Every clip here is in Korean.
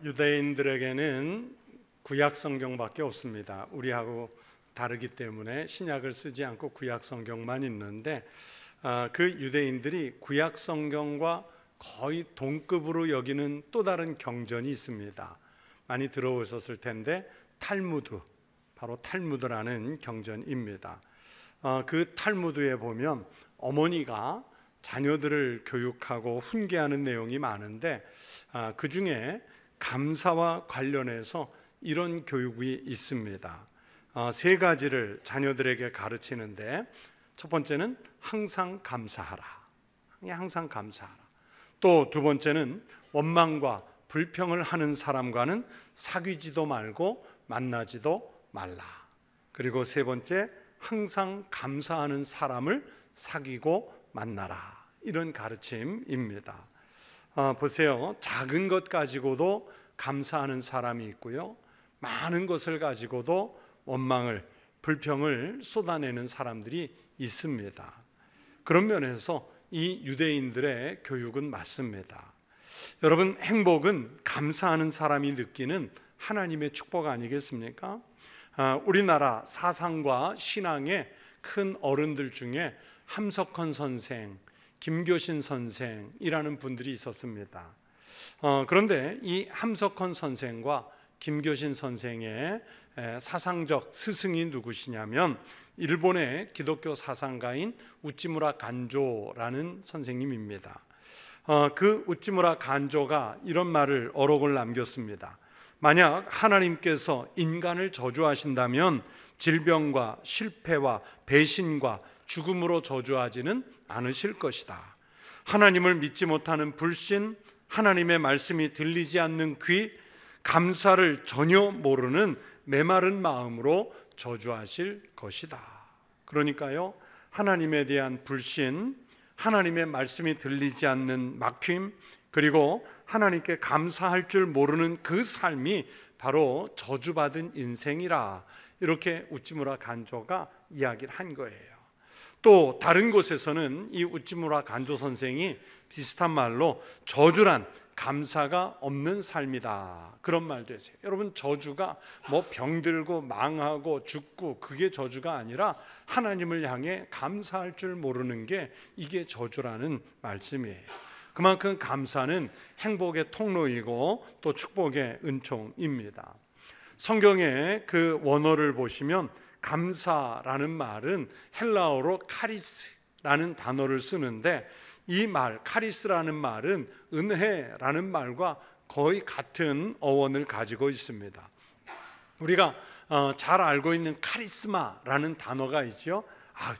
유대인들에게는 구약 성경밖에 없습니다. 우리하고 다르기 때문에 신약을 쓰지 않고 구약 성경만 있는데 그 유대인들이 구약 성경과 거의 동급으로 여기는 또 다른 경전이 있습니다. 많이 들어오셨을 텐데 탈무드, 바로 탈무드라는 경전입니다. 그 탈무드에 보면 어머니가 자녀들을 교육하고 훈계하는 내용이 많은데 그 중에 감사와 관련해서 이런 교육이 있습니다. 세 가지를 자녀들에게 가르치는데 첫 번째는 항상 감사하라. 항상 감사하라. 또 두 번째는 원망과 불평을 하는 사람과는 사귀지도 말고 만나지도 말라. 그리고 세 번째, 항상 감사하는 사람을 사귀고 만나라. 이런 가르침입니다. 보세요. 작은 것 가지고도 감사하는 사람이 있고요, 많은 것을 가지고도 원망을, 불평을 쏟아내는 사람들이 있습니다. 그런 면에서 이 유대인들의 교육은 맞습니다. 여러분, 행복은 감사하는 사람이 느끼는 하나님의 축복 아니겠습니까? 우리나라 사상과 신앙의 큰 어른들 중에 함석헌 선생, 김교신 선생이라는 분들이 있었습니다. 그런데 이 함석헌 선생과 김교신 선생의 사상적 스승이 누구시냐면 일본의 기독교 사상가인 우찌무라 간조라는 선생님입니다. 그 우찌무라 간조가 이런 말을 어록을 남겼습니다. 만약 하나님께서 인간을 저주하신다면 질병과 실패와 배신과 죽음으로 저주하지는 않으실 것이다. 하나님을 믿지 못하는 불신, 하나님의 말씀이 들리지 않는 귀, 감사를 전혀 모르는 메마른 마음으로 저주하실 것이다. 그러니까요, 하나님에 대한 불신, 하나님의 말씀이 들리지 않는 막힘, 그리고 하나님께 감사할 줄 모르는 그 삶이 바로 저주받은 인생이라, 이렇게 우찌무라 간조가 이야기를 한 거예요. 또 다른 곳에서는 이 우찌무라 간조 선생이 비슷한 말로 저주란 감사가 없는 삶이다, 그런 말도 했어요. 여러분, 저주가 뭐 병들고 망하고 죽고 그게 저주가 아니라 하나님을 향해 감사할 줄 모르는 게 이게 저주라는 말씀이에요. 그만큼 감사는 행복의 통로이고 또 축복의 은총입니다. 성경의 그 원어를 보시면 감사라는 말은 헬라어로 카리스라는 단어를 쓰는데, 이 말, 카리스라는 말은 은혜라는 말과 거의 같은 어원을 가지고 있습니다. 우리가 잘 알고 있는 카리스마라는 단어가 있죠.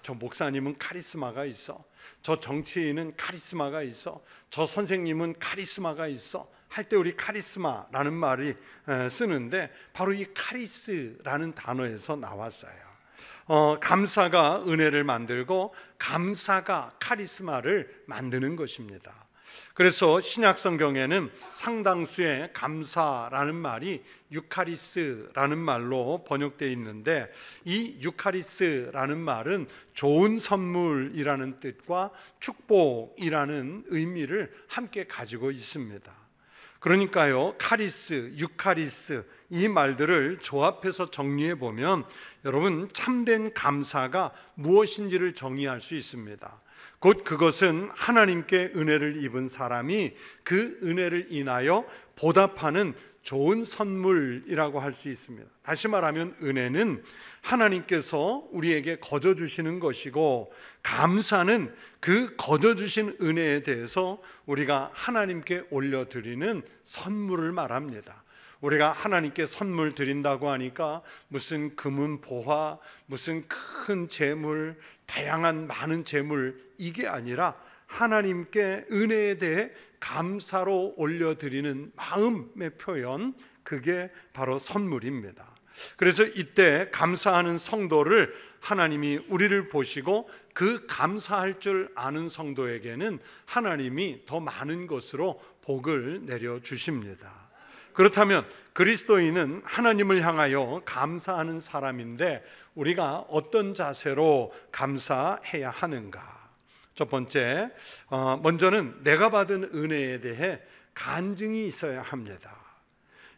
저 목사님은 카리스마가 있어, 저 정치인은 카리스마가 있어, 저 선생님은 카리스마가 있어 할 때 우리 카리스마라는 말이 쓰는데, 바로 이 카리스라는 단어에서 나왔어요. 감사가 은혜를 만들고 감사가 카리스마를 만드는 것입니다. 그래서 신약 성경에는 상당수의 감사라는 말이 유카리스라는 말로 번역되어 있는데, 이 유카리스라는 말은 좋은 선물이라는 뜻과 축복이라는 의미를 함께 가지고 있습니다. 그러니까요, 카리스, 유카리스, 이 말들을 조합해서 정리해 보면 여러분, 참된 감사가 무엇인지를 정의할 수 있습니다. 곧 그것은 하나님께 은혜를 입은 사람이 그 은혜를 인하여 보답하는 좋은 선물이라고 할 수 있습니다. 다시 말하면 은혜는 하나님께서 우리에게 거저 주시는 것이고, 감사는 그 거저 주신 은혜에 대해서 우리가 하나님께 올려드리는 선물을 말합니다. 우리가 하나님께 선물 드린다고 하니까 무슨 금은 보화, 무슨 큰 재물, 다양한 많은 재물, 이게 아니라 하나님께 은혜에 대해 감사로 올려드리는 마음의 표현, 그게 바로 선물입니다. 그래서 이때 감사하는 성도를 하나님이 우리를 보시고 그 감사할 줄 아는 성도에게는 하나님이 더 많은 것으로 복을 내려주십니다. 그렇다면 그리스도인은 하나님을 향하여 감사하는 사람인데 우리가 어떤 자세로 감사해야 하는가? 첫 번째, 먼저는 내가 받은 은혜에 대해 간증이 있어야 합니다.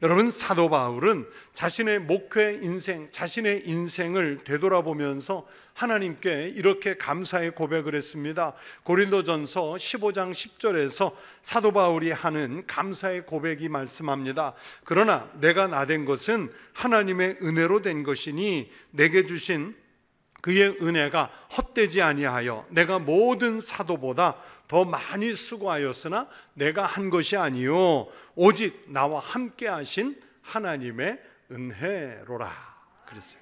여러분, 사도 바울은 자신의 목회 인생, 자신의 인생을 되돌아보면서 하나님께 이렇게 감사의 고백을 했습니다. 고린도전서 15장 10절에서 사도 바울이 하는 감사의 고백이 말씀합니다. 그러나 내가 나된 것은 하나님의 은혜로 된 것이니 내게 주신 그의 은혜가 헛되지 아니하여 내가 모든 사도보다 더 많이 수고하였으나 내가 한 것이 아니요 오직 나와 함께 하신 하나님의 은혜로라 그랬어요.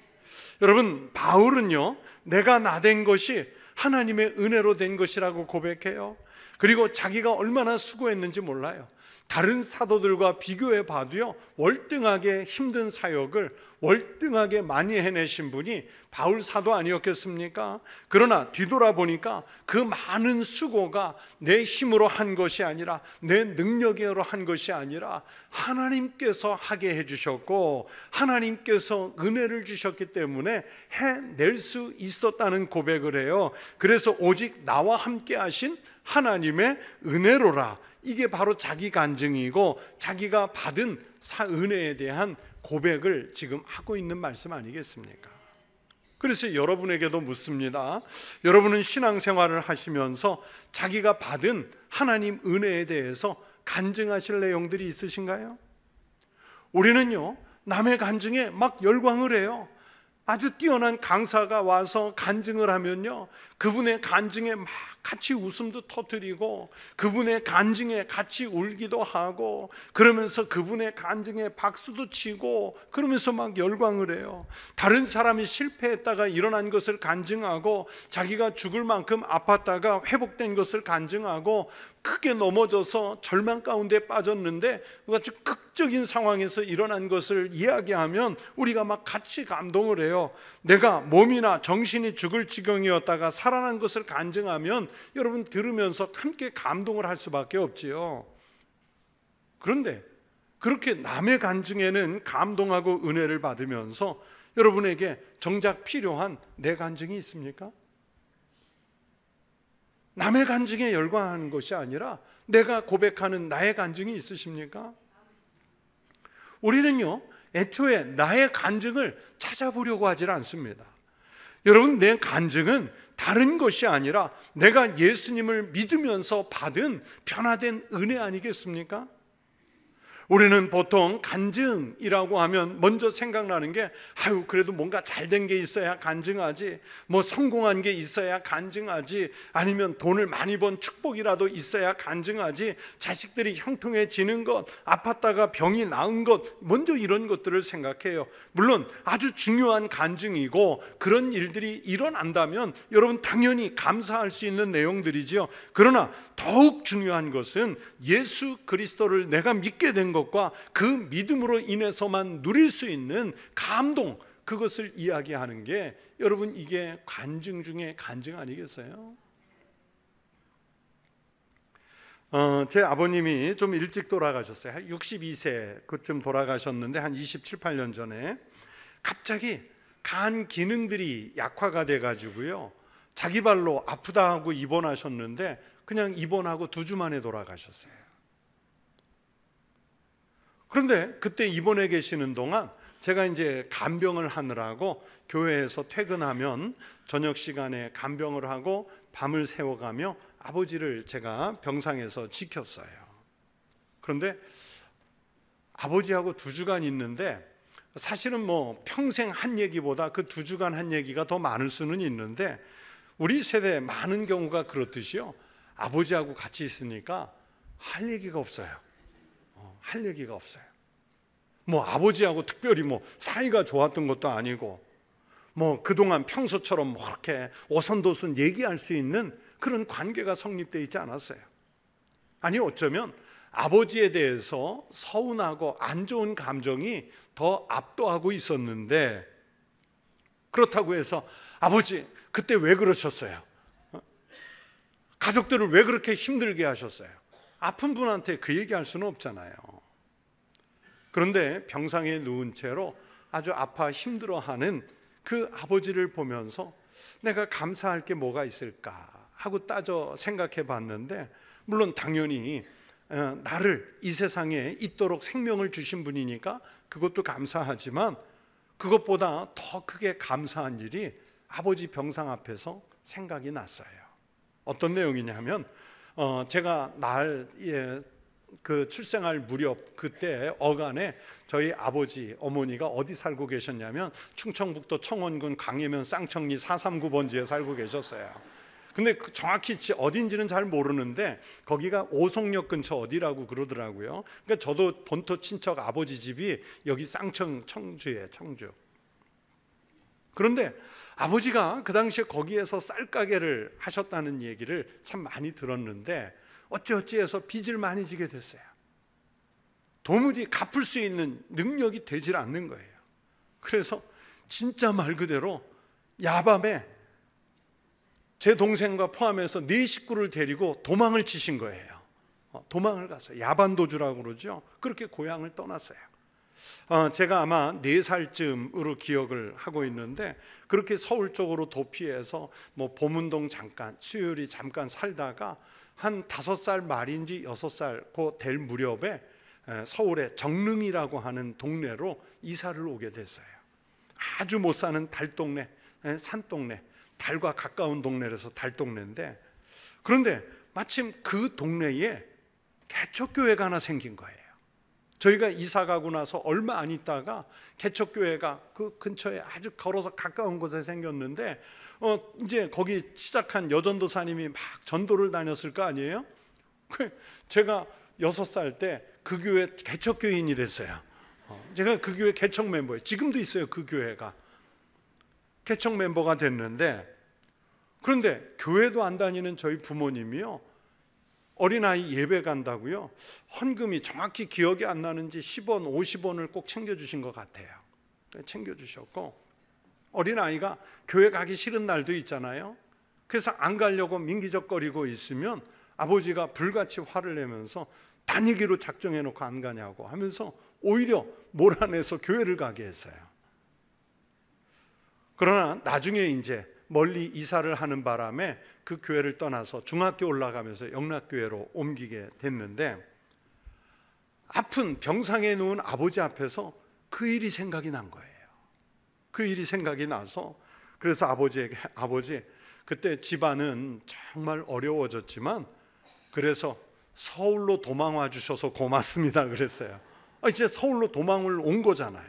여러분, 바울은요, 내가 나된 것이 하나님의 은혜로 된 것이라고 고백해요. 그리고 자기가 얼마나 수고했는지 몰라요. 다른 사도들과 비교해 봐도요, 월등하게 힘든 사역을 월등하게 많이 해내신 분이 바울 사도 아니었겠습니까? 그러나 뒤돌아보니까 그 많은 수고가 내 힘으로 한 것이 아니라, 내 능력으로 한 것이 아니라 하나님께서 하게 해주셨고 하나님께서 은혜를 주셨기 때문에 해낼 수 있었다는 고백을 해요. 그래서 오직 나와 함께 하신 하나님의 은혜로라, 이게 바로 자기 간증이고 자기가 받은 은혜에 대한 고백을 지금 하고 있는 말씀 아니겠습니까? 그래서 여러분에게도 묻습니다. 여러분은 신앙생활을 하시면서 자기가 받은 하나님 은혜에 대해서 간증하실 내용들이 있으신가요? 우리는요, 남의 간증에 막 열광을 해요. 아주 뛰어난 강사가 와서 간증을 하면요, 그분의 간증에 막 같이 웃음도 터뜨리고 그분의 간증에 같이 울기도 하고 그러면서 그분의 간증에 박수도 치고 그러면서 막 열광을 해요. 다른 사람이 실패했다가 일어난 것을 간증하고 자기가 죽을 만큼 아팠다가 회복된 것을 간증하고 크게 넘어져서 절망 가운데 빠졌는데 아주 극적인 상황에서 일어난 것을 이야기하면 우리가 막 같이 감동을 해요. 내가 몸이나 정신이 죽을 지경이었다가 살아난 것을 간증하면 여러분 들으면서 함께 감동을 할 수밖에 없지요. 그런데 그렇게 남의 간증에는 감동하고 은혜를 받으면서 여러분에게 정작 필요한 내 간증이 있습니까? 남의 간증에 열광하는 것이 아니라 내가 고백하는 나의 간증이 있으십니까? 우리는요, 애초에 나의 간증을 찾아보려고 하질 않습니다. 여러분, 내 간증은 다른 것이 아니라 내가 예수님을 믿으면서 받은 변화된 은혜 아니겠습니까? 우리는 보통 간증이라고 하면 먼저 생각나는 게 그래도 뭔가 잘된 게 있어야 간증하지, 뭐 성공한 게 있어야 간증하지, 아니면 돈을 많이 번 축복이라도 있어야 간증하지, 자식들이 형통해지는 것, 아팠다가 병이 나은 것, 먼저 이런 것들을 생각해요. 물론 아주 중요한 간증이고 그런 일들이 일어난다면 여러분 당연히 감사할 수 있는 내용들이지요. 그러나 더욱 중요한 것은 예수 그리스도를 내가 믿게 된 것과 그 믿음으로 인해서만 누릴 수 있는 감동, 그것을 이야기하는 게 여러분 이게 간증 중에 간증 아니겠어요? 제 아버님이 좀 일찍 돌아가셨어요. 한 62세 그쯤 돌아가셨는데 한 27, 8년 전에 갑자기 간 기능들이 약화가 돼가지고요, 자기 발로 아프다 하고 입원하셨는데 그냥 입원하고 2주 만에 돌아가셨어요. 그런데 그때 입원해 계시는 동안 제가 이제 간병을 하느라고 교회에서 퇴근하면 저녁 시간에 간병을 하고 밤을 새워가며 아버지를 제가 병상에서 지켰어요. 그런데 아버지하고 2주간 있는데 사실은 뭐 평생 한 얘기보다 그 2주간 한 얘기가 더 많을 수는 있는데 우리 세대 많은 경우가 그렇듯이요, 아버지하고 같이 있으니까 할 얘기가 없어요. 할 얘기가 없어요. 뭐 아버지하고 특별히 뭐 사이가 좋았던 것도 아니고 뭐 그동안 평소처럼 뭐 그렇게 오선도순 얘기할 수 있는 그런 관계가 성립되어 있지 않았어요. 아니 어쩌면 아버지에 대해서 서운하고 안 좋은 감정이 더 압도하고 있었는데, 그렇다고 해서 아버지 그때 왜 그러셨어요? 가족들을 왜 그렇게 힘들게 하셨어요? 아픈 분한테 그 얘기할 수는 없잖아요. 그런데 병상에 누운 채로 아주 아파 힘들어하는 그 아버지를 보면서 내가 감사할 게 뭐가 있을까 하고 따져 생각해 봤는데, 물론 당연히 나를 이 세상에 있도록 생명을 주신 분이니까 그것도 감사하지만 그것보다 더 크게 감사한 일이 아버지 병상 앞에서 생각이 났어요. 어떤 내용이냐면 제가 그 출생할 무렵 그때 어간에 저희 아버지 어머니가 어디 살고 계셨냐면 충청북도 청원군 강예면 쌍청리 439번지에 살고 계셨어요. 근데 정확히 어딘지는 잘 모르는데 거기가 오송역 근처 어디라고 그러더라고요. 그러니까 저도 본토 친척 아버지 집이 여기 청주에 청주. 그런데 아버지가 그 당시에 거기에서 쌀가게를 하셨다는 얘기를 참 많이 들었는데 어찌어찌해서 빚을 많이 지게 됐어요. 도무지 갚을 수 있는 능력이 되질 않는 거예요. 그래서 진짜 말 그대로 야밤에 제 동생과 포함해서 4식구를 데리고 도망을 치신 거예요. 도망을 갔어요. 야반도주라고 그러죠. 그렇게 고향을 떠났어요. 제가 아마 4살쯤으로 기억을 하고 있는데 그렇게 서울 쪽으로 도피해서 보문동 잠깐, 수요일이 잠깐 살다가 한 5살 말인지 6살 그 될 무렵에 서울의 정릉이라고 하는 동네로 이사를 오게 됐어요. 아주 못 사는 달동네, 산동네, 달과 가까운 동네라서 달동네인데, 그런데 마침 그 동네에 개척교회가 하나 생긴 거예요. 저희가 이사 가고 나서 얼마 안 있다가 개척교회가 그 근처에 아주 걸어서 가까운 곳에 생겼는데 이제 거기 시작한 여전도사님이 막 전도를 다녔을 거 아니에요? 제가 6살 때 그 교회 개척교인이 됐어요. 제가 그 교회 개척 멤버예요. 지금도 있어요. 그 교회가 개척 멤버가 됐는데, 그런데 교회도 안 다니는 저희 부모님이요, 어린아이 예배 간다고요, 헌금이 정확히 기억이 안 나는지 10원, 50원을 꼭 챙겨주신 것 같아요. 챙겨주셨고, 어린아이가 교회 가기 싫은 날도 있잖아요. 그래서 안 가려고 민기적거리고 있으면 아버지가 불같이 화를 내면서 다니기로 작정해놓고 안 가냐고 하면서 오히려 몰아내서 교회를 가게 했어요. 그러나 나중에 이제 멀리 이사를 하는 바람에 그 교회를 떠나서 중학교 올라가면서 영락교회로 옮기게 됐는데, 아픈 병상에 누운 아버지 앞에서 그 일이 생각이 난 거예요. 그 일이 생각이 나서 그래서 아버지에게, 아버지 그때 집안은 정말 어려워졌지만 그래서 서울로 도망와 주셔서 고맙습니다 그랬어요. 이제 서울로 도망을 온 거잖아요.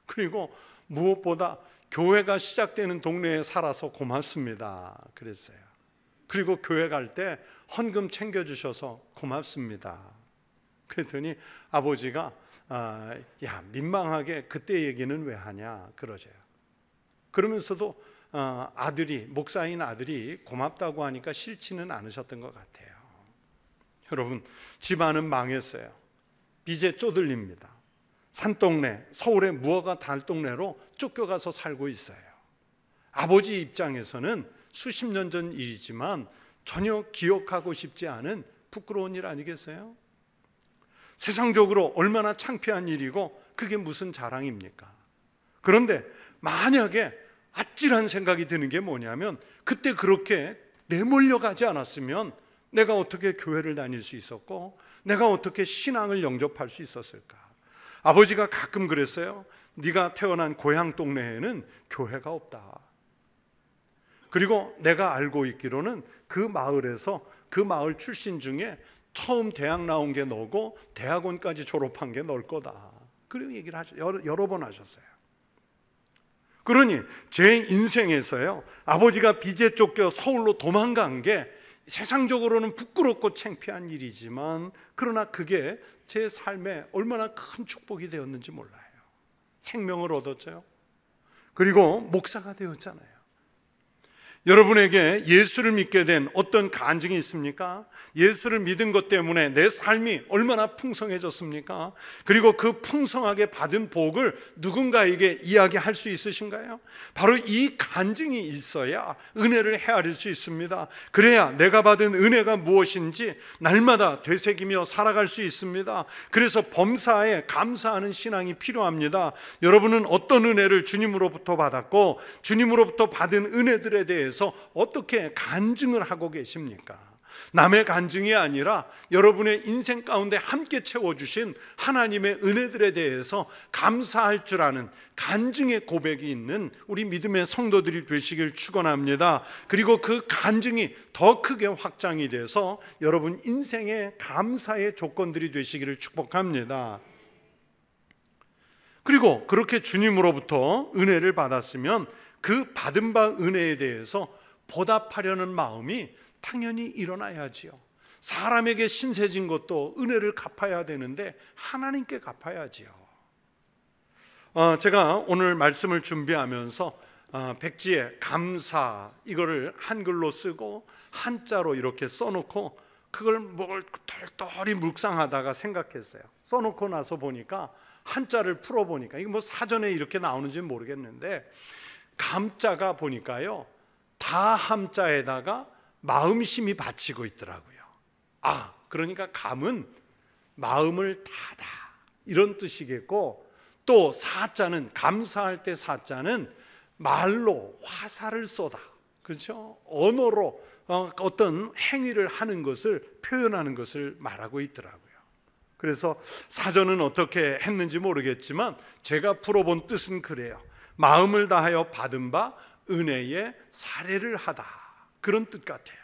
그리고 무엇보다 교회가 시작되는 동네에 살아서 고맙습니다 그랬어요. 그리고 교회 갈 때 헌금 챙겨주셔서 고맙습니다 그랬더니 아버지가 야, 민망하게 그때 얘기는 왜 하냐 그러세요. 그러면서도 아들이, 목사인 아들이 고맙다고 하니까 싫지는 않으셨던 것 같아요. 여러분, 집안은 망했어요. 빚에 쪼들립니다. 산동네, 서울의 무허가 달동네로 쫓겨가서 살고 있어요. 아버지 입장에서는 수십 년 전 일이지만 전혀 기억하고 싶지 않은 부끄러운 일 아니겠어요? 세상적으로 얼마나 창피한 일이고 그게 무슨 자랑입니까? 그런데 만약에 아찔한 생각이 드는 게 뭐냐면, 그때 그렇게 내몰려 가지 않았으면 내가 어떻게 교회를 다닐 수 있었고 내가 어떻게 신앙을 영접할 수 있었을까? 아버지가 가끔 그랬어요. 네가 태어난 고향 동네에는 교회가 없다. 그리고 내가 알고 있기로는 그 마을에서, 그 마을 출신 중에 처음 대학 나온 게 너고 대학원까지 졸업한 게 널 거다. 그런 얘기를 여러 번 하셨어요. 그러니 제 인생에서요, 아버지가 빚에 쫓겨 서울로 도망간 게 세상적으로는 부끄럽고 창피한 일이지만, 그러나 그게 제 삶에 얼마나 큰 축복이 되었는지 몰라요. 생명을 얻었죠. 그리고 목사가 되었잖아요. 여러분에게 예수를 믿게 된 어떤 간증이 있습니까? 예수를 믿은 것 때문에 내 삶이 얼마나 풍성해졌습니까? 그리고 그 풍성하게 받은 복을 누군가에게 이야기할 수 있으신가요? 바로 이 간증이 있어야 은혜를 헤아릴 수 있습니다. 그래야 내가 받은 은혜가 무엇인지 날마다 되새기며 살아갈 수 있습니다. 그래서 범사에 감사하는 신앙이 필요합니다. 여러분은 어떤 은혜를 주님으로부터 받았고 주님으로부터 받은 은혜들에 대해서 어떻게 간증을 하고 계십니까? 남의 간증이 아니라 여러분의 인생 가운데 함께 채워주신 하나님의 은혜들에 대해서 감사할 줄 아는 간증의 고백이 있는 우리 믿음의 성도들이 되시길 축원합니다. 그리고 그 간증이 더 크게 확장이 돼서 여러분 인생의 감사의 조건들이 되시기를 축복합니다. 그리고 그렇게 주님으로부터 은혜를 받았으면 그 받은 바 은혜에 대해서 보답하려는 마음이 당연히 일어나야지요. 사람에게 신세진 것도 은혜를 갚아야 되는데 하나님께 갚아야지요. 제가 오늘 말씀을 준비하면서 백지에 감사 이거를 한글로 쓰고 한자로 이렇게 써놓고 그걸 뭘 똘똘히 묵상하다가 생각했어요. 써놓고 나서 보니까 한자를 풀어보니까 이게 뭐 사전에 이렇게 나오는지는 모르겠는데 감자가 보니까요 다 함자에다가 마음심이 받치고 있더라고요. 그러니까 감은 마음을 다다 이런 뜻이겠고, 또 사자는 감사할 때 사자는 말로 화살을 쏘다, 그렇죠? 언어로 어떤 행위를 하는 것을 표현하는 것을 말하고 있더라고요. 그래서 사전은 어떻게 했는지 모르겠지만 제가 풀어본 뜻은 그래요. 마음을 다하여 받은 바 은혜에 사례를 하다, 그런 뜻 같아요.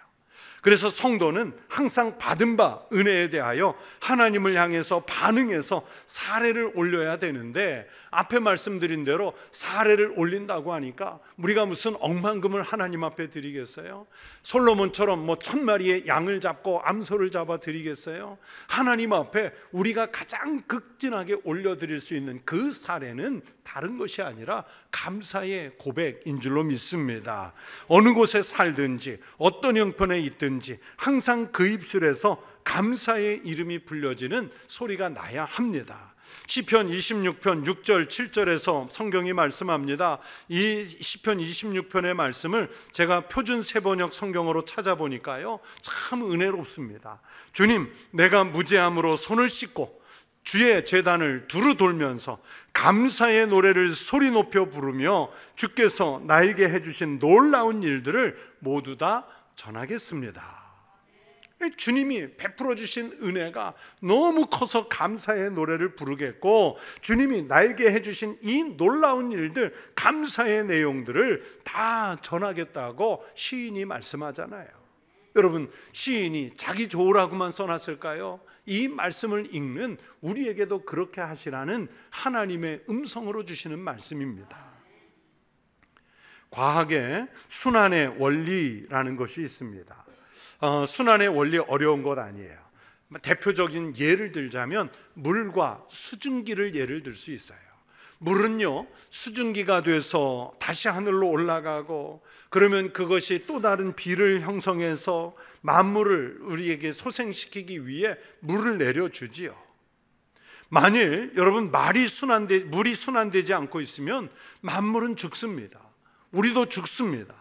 그래서 성도는 항상 받은 바 은혜에 대하여 하나님을 향해서 반응해서 사례를 올려야 되는데, 앞에 말씀드린 대로 사례를 올린다고 하니까 우리가 무슨 억만금을 하나님 앞에 드리겠어요? 솔로몬처럼 1000마리의 양을 잡고 암소를 잡아 드리겠어요? 하나님 앞에 우리가 가장 극진하게 올려드릴 수 있는 그 사례는 다른 것이 아니라 감사의 고백인 줄로 믿습니다. 어느 곳에 살든지 어떤 형편에 있든지 항상 그 입술에서 감사의 이름이 불려지는 소리가 나야 합니다. 시편 26편 6절 7절에서 성경이 말씀합니다. 이 시편 26편의 말씀을 제가 표준 세번역 성경으로 찾아보니까요 참 은혜롭습니다. 주님, 내가 무죄함으로 손을 씻고 주의 제단을 두루 돌면서 감사의 노래를 소리 높여 부르며 주께서 나에게 해주신 놀라운 일들을 모두 다 전하겠습니다. 주님이 베풀어 주신 은혜가 너무 커서 감사의 노래를 부르겠고, 주님이 나에게 해주신 이 놀라운 일들, 감사의 내용들을 다 전하겠다고 시인이 말씀하잖아요. 여러분, 시인이 자기 좋으라고만 써놨을까요? 이 말씀을 읽는 우리에게도 그렇게 하시라는 하나님의 음성으로 주시는 말씀입니다. 과학에 순환의 원리라는 것이 있습니다. 순환의 원리 어려운 것 아니에요. 대표적인 예를 들자면 물과 수증기를 예를 들 수 있어요. 물은요 수증기가 돼서 다시 하늘로 올라가고, 그러면 그것이 또 다른 비를 형성해서 만물을 우리에게 소생시키기 위해 물을 내려주지요. 만일 여러분 물이 순환되지 않고 있으면 만물은 죽습니다. 우리도 죽습니다.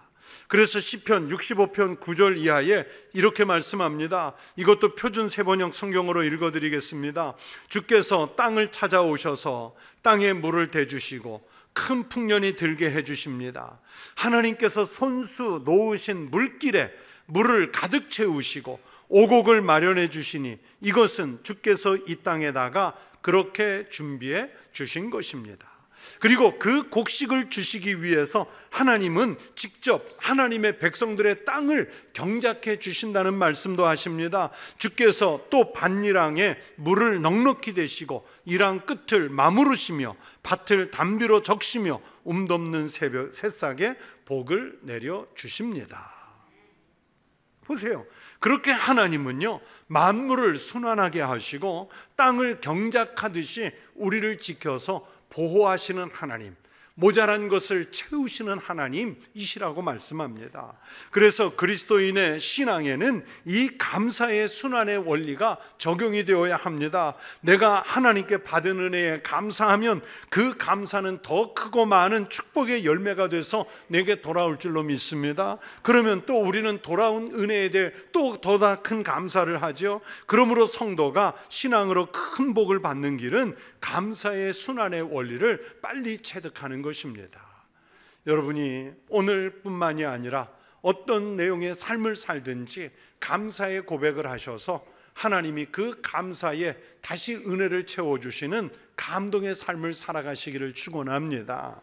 그래서 시편 65편 9절 이하에 이렇게 말씀합니다. 이것도 표준 세번역 성경으로 읽어드리겠습니다. 주께서 땅을 찾아오셔서 땅에 물을 대주시고 큰 풍년이 들게 해주십니다. 하나님께서 손수 놓으신 물길에 물을 가득 채우시고 오곡을 마련해 주시니 이것은 주께서 이 땅에다가 그렇게 준비해 주신 것입니다. 그리고 그 곡식을 주시기 위해서 하나님은 직접 하나님의 백성들의 땅을 경작해 주신다는 말씀도 하십니다. 주께서 또 밭일항에 물을 넉넉히 대시고 일항 끝을 마무르시며 밭을 담비로 적시며 dom는 새싹에 복을 내려 주십니다. 보세요. 그렇게 하나님은요 만물을 순환하게 하시고 땅을 경작하듯이 우리를 지켜서 보호하시는 하나님, 모자란 것을 채우시는 하나님이시라고 말씀합니다. 그래서 그리스도인의 신앙에는 이 감사의 순환의 원리가 적용이 되어야 합니다. 내가 하나님께 받은 은혜에 감사하면 그 감사는 더 크고 많은 축복의 열매가 돼서 내게 돌아올 줄로 믿습니다. 그러면 또 우리는 돌아온 은혜에 대해 또 더다 큰 감사를 하죠. 그러므로 성도가 신앙으로 큰 복을 받는 길은 감사의 순환의 원리를 빨리 체득하는 것입니다. 여러분이 오늘뿐만이 아니라 어떤 내용의 삶을 살든지 감사의 고백을 하셔서 하나님이 그 감사에 다시 은혜를 채워주시는 감동의 삶을 살아가시기를 축원합니다.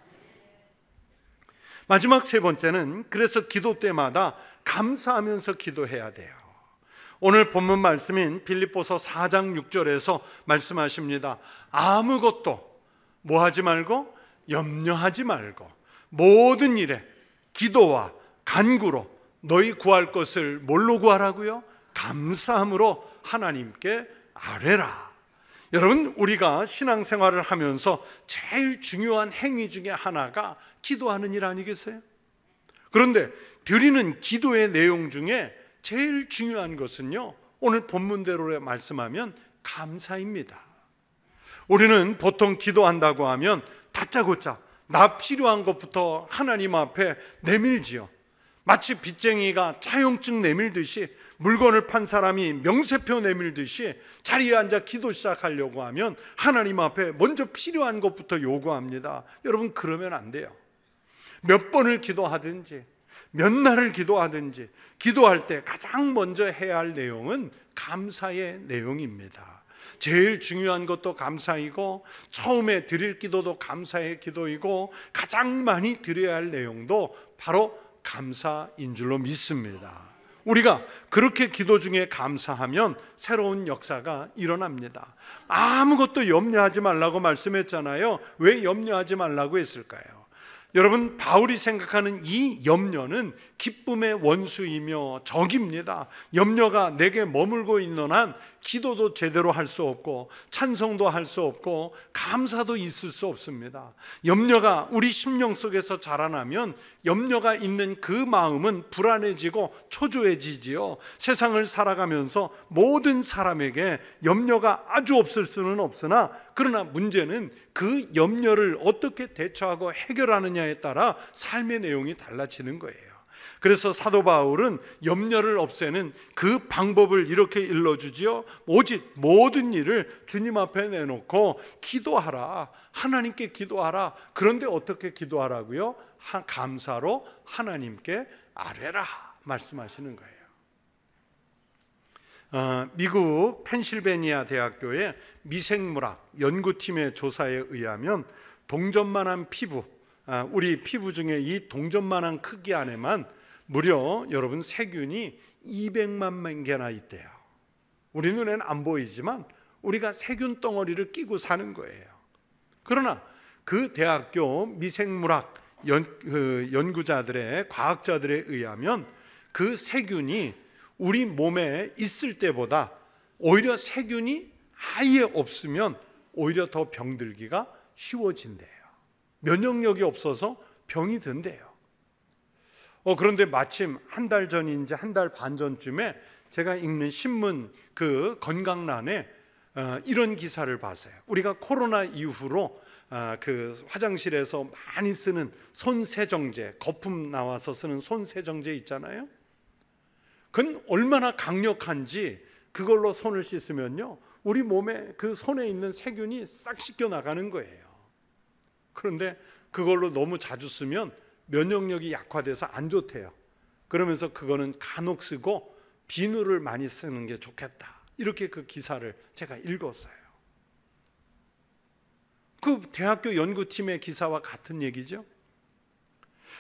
마지막 세 번째는, 그래서 기도 때마다 감사하면서 기도해야 돼요. 오늘 본문 말씀인 빌립보서 4장 6절에서 말씀하십니다. 아무것도 뭐하지 말고 염려하지 말고 모든 일에 기도와 간구로 너희 구할 것을 뭘로 구하라고요? 감사함으로 하나님께 아뢰라. 여러분, 우리가 신앙생활을 하면서 제일 중요한 행위 중에 하나가 기도하는 일 아니겠어요? 그런데 드리는 기도의 내용 중에 제일 중요한 것은요, 오늘 본문대로 말씀하면 감사입니다. 우리는 보통 기도한다고 하면 다짜고짜 나 필요한 것부터 하나님 앞에 내밀지요. 마치 빚쟁이가 차용증 내밀듯이, 물건을 판 사람이 명세표 내밀듯이 자리에 앉아 기도 시작하려고 하면 하나님 앞에 먼저 필요한 것부터 요구합니다. 여러분, 그러면 안 돼요. 몇 번을 기도하든지 몇 날을 기도하든지 기도할 때 가장 먼저 해야 할 내용은 감사의 내용입니다. 제일 중요한 것도 감사이고, 처음에 드릴 기도도 감사의 기도이고, 가장 많이 드려야 할 내용도 바로 감사인 줄로 믿습니다. 우리가 그렇게 기도 중에 감사하면 새로운 역사가 일어납니다. 아무것도 염려하지 말라고 말씀했잖아요. 왜 염려하지 말라고 했을까요? 여러분, 바울이 생각하는 이 염려는 기쁨의 원수이며 적입니다. 염려가 내게 머물고 있는 한 기도도 제대로 할 수 없고, 찬송도 할 수 없고, 감사도 있을 수 없습니다. 염려가 우리 심령 속에서 자라나면 염려가 있는 그 마음은 불안해지고 초조해지지요. 세상을 살아가면서 모든 사람에게 염려가 아주 없을 수는 없으나, 그러나 문제는 그 염려를 어떻게 대처하고 해결하느냐에 따라 삶의 내용이 달라지는 거예요. 그래서 사도 바울은 염려를 없애는 그 방법을 이렇게 일러주지요. 오직 모든 일을 주님 앞에 내놓고 기도하라. 하나님께 기도하라. 그런데 어떻게 기도하라고요? 감사로 하나님께 아뢰라 말씀하시는 거예요. 미국 펜실베니아 대학교의 미생물학 연구팀의 조사에 의하면 동전만한 피부, 우리 피부 중에 이 동전만한 크기 안에만 무려 여러분 세균이 200만 개나 있대요. 우리 눈에는 안 보이지만 우리가 세균 덩어리를 끼고 사는 거예요. 그러나 그 대학교 미생물학 연구자들의, 과학자들에 의하면 그 세균이 우리 몸에 있을 때보다 오히려 세균이 아예 없으면 오히려 더 병들기가 쉬워진대요. 면역력이 없어서 병이 든대요. 그런데 마침 한 달 전인지 한 달 반 전쯤에 제가 읽는 신문 그 건강란에 이런 기사를 봤어요. 우리가 코로나 이후로 그 화장실에서 많이 쓰는 손세정제, 거품 나와서 쓰는 손세정제 있잖아요. 그건 얼마나 강력한지 그걸로 손을 씻으면요, 우리 몸에 그 손에 있는 세균이 싹 씻겨 나가는 거예요. 그런데 그걸로 너무 자주 쓰면 면역력이 약화돼서 안 좋대요. 그러면서 그거는 간혹 쓰고 비누를 많이 쓰는 게 좋겠다. 이렇게 그 기사를 제가 읽었어요. 그 대학교 연구팀의 기사와 같은 얘기죠.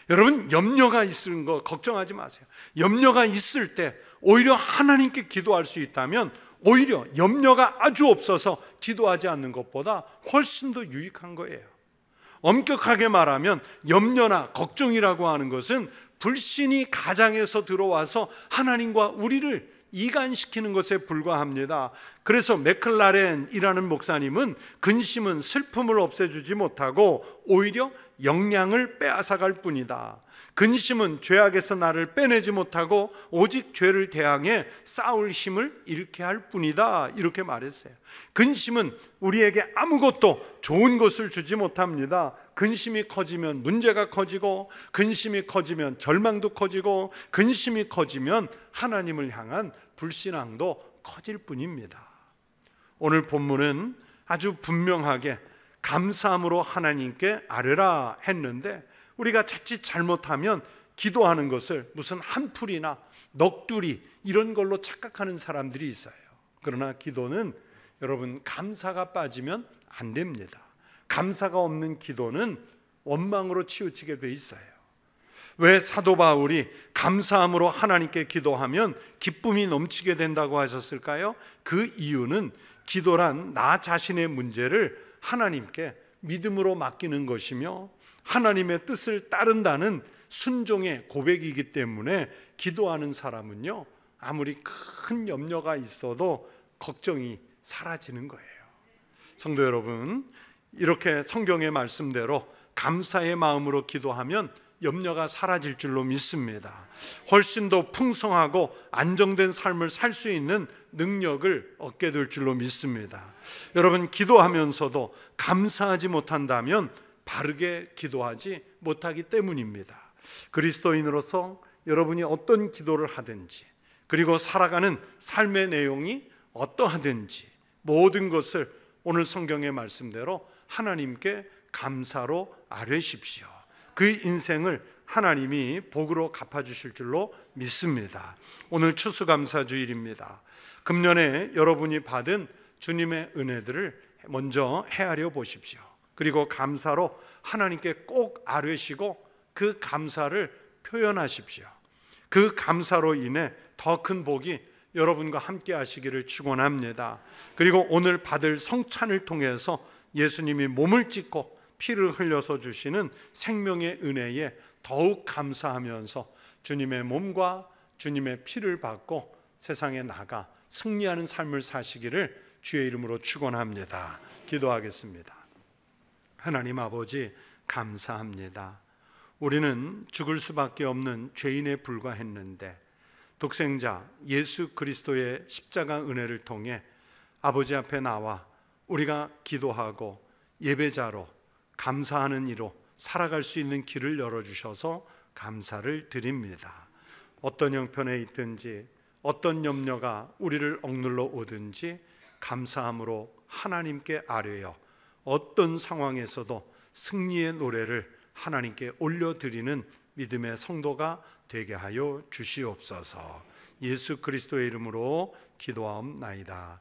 여러분, 염려가 있는 거 걱정하지 마세요. 염려가 있을 때 오히려 하나님께 기도할 수 있다면 오히려 염려가 아주 없어서 기도하지 않는 것보다 훨씬 더 유익한 거예요. 엄격하게 말하면 염려나 걱정이라고 하는 것은 불신이 가장에서 들어와서 하나님과 우리를 이간시키는 것에 불과합니다. 그래서 맥클라렌이라는 목사님은 근심은 슬픔을 없애주지 못하고 오히려 영향을 빼앗아갈 뿐이다. 근심은 죄악에서 나를 빼내지 못하고 오직 죄를 대항해 싸울 힘을 잃게 할 뿐이다. 이렇게 말했어요. 근심은 우리에게 아무것도 좋은 것을 주지 못합니다. 근심이 커지면 문제가 커지고, 근심이 커지면 절망도 커지고, 근심이 커지면 하나님을 향한 불신앙도 커질 뿐입니다. 오늘 본문은 아주 분명하게 감사함으로 하나님께 아뢰라 했는데, 우리가 자칫 잘못하면 기도하는 것을 무슨 한풀이나 넋두리 이런 걸로 착각하는 사람들이 있어요. 그러나 기도는 여러분 감사가 빠지면 안 됩니다. 감사가 없는 기도는 원망으로 치우치게 돼 있어요. 왜 사도 바울이 감사함으로 하나님께 기도하면 기쁨이 넘치게 된다고 하셨을까요? 그 이유는 기도란 나 자신의 문제를 하나님께 믿음으로 맡기는 것이며 하나님의 뜻을 따른다는 순종의 고백이기 때문에 기도하는 사람은요, 아무리 큰 염려가 있어도 걱정이 사라지는 거예요. 성도 여러분, 이렇게 성경의 말씀대로 감사의 마음으로 기도하면 염려가 사라질 줄로 믿습니다. 훨씬 더 풍성하고 안정된 삶을 살 수 있는 능력을 얻게 될 줄로 믿습니다. 여러분, 기도하면서도 감사하지 못한다면 바르게 기도하지 못하기 때문입니다. 그리스도인으로서 여러분이 어떤 기도를 하든지, 그리고 살아가는 삶의 내용이 어떠하든지 모든 것을 오늘 성경의 말씀대로 하나님께 감사로 아뢰십시오. 그 인생을 하나님이 복으로 갚아주실 줄로 믿습니다. 오늘 추수감사주일입니다. 금년에 여러분이 받은 주님의 은혜들을 먼저 헤아려 보십시오. 그리고 감사로 하나님께 꼭 아뢰시고 그 감사를 표현하십시오. 그 감사로 인해 더 큰 복이 여러분과 함께 하시기를 축원합니다. 그리고 오늘 받을 성찬을 통해서 예수님이 몸을 찢고 피를 흘려서 주시는 생명의 은혜에 더욱 감사하면서 주님의 몸과 주님의 피를 받고 세상에 나가 승리하는 삶을 사시기를 주의 이름으로 축원합니다. 기도하겠습니다. 하나님 아버지, 감사합니다. 우리는 죽을 수밖에 없는 죄인에 불과했는데 독생자 예수 그리스도의 십자가 은혜를 통해 아버지 앞에 나와 우리가 기도하고 예배자로 감사하는 이로 살아갈 수 있는 길을 열어주셔서 감사를 드립니다. 어떤 형편에 있든지 어떤 염려가 우리를 억눌러 오든지 감사함으로 하나님께 아뢰어 어떤 상황에서도 승리의 노래를 하나님께 올려드리는 믿음의 성도가 되게 하여 주시옵소서. 예수 그리스도의 이름으로 기도하옵나이다.